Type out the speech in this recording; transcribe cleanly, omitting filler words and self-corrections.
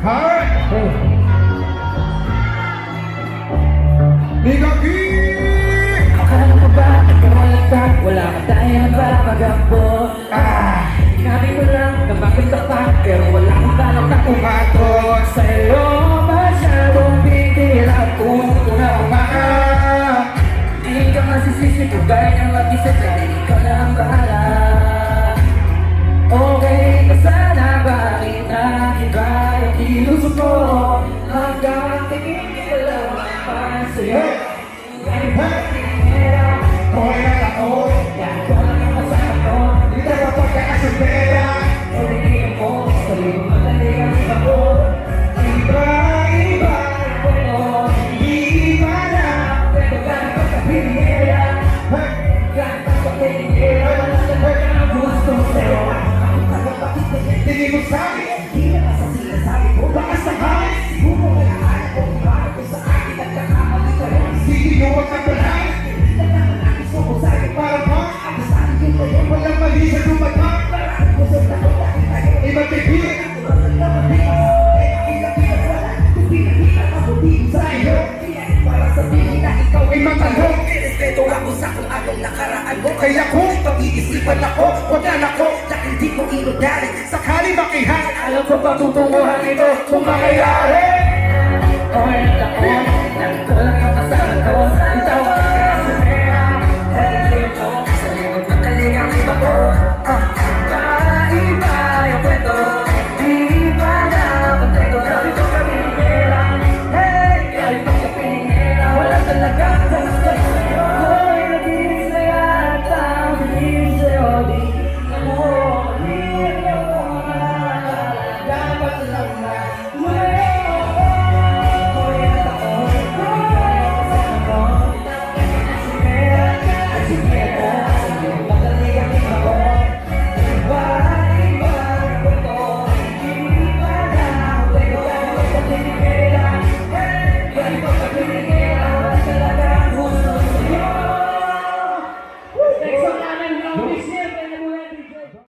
Alright! Ligagi! Akala mo ba nagkawalagtag? Wala ka tayo nagpapagambo. Sinabi mo lang na maganda pa, pero wala kang talong na Umatot sa'yo. Masyadong bigila kung una Hindi ka masisisi kung kaya nang mag-isa dahil ikaw na ang bahala. Okay ka sana, bakit na iba yung ilusok ko? Hanggang tingin ka lang para sa'yo. Hoy na ako! Yan ko lang ang masakit ko. Di na mapagkakasubera! Tingin mo, sarili mo madali ang ako. Iba-iba! Iba na! Pero gano'n ka kapinira. Gano'n ka kapinira. Gusto sa'yo. Tingin mo sa'kin! Hindi na sa sinasabi ko. Baka sakali! Siguro na alam ko kung bakit ko sa akin nagkakamali ka rin. Sige nyo wag na balay! Gusto ko sa'yo. Para ba? Ang sabi ko sa'yo. Walang mali sa lumata! Gusto na ko dahil tayo. Ibang bibig! Sa'yo! Para sabihin na ikaw Ay matalong! Respeto ako sa kung anong nakaraan mo. Kaya kung pag-iisipan ako, wag na ako! dahil di ko inudari. Sakali makihan! Alam ko pa tutunguhan ito kung mangyayari. O yan ako, nagkulang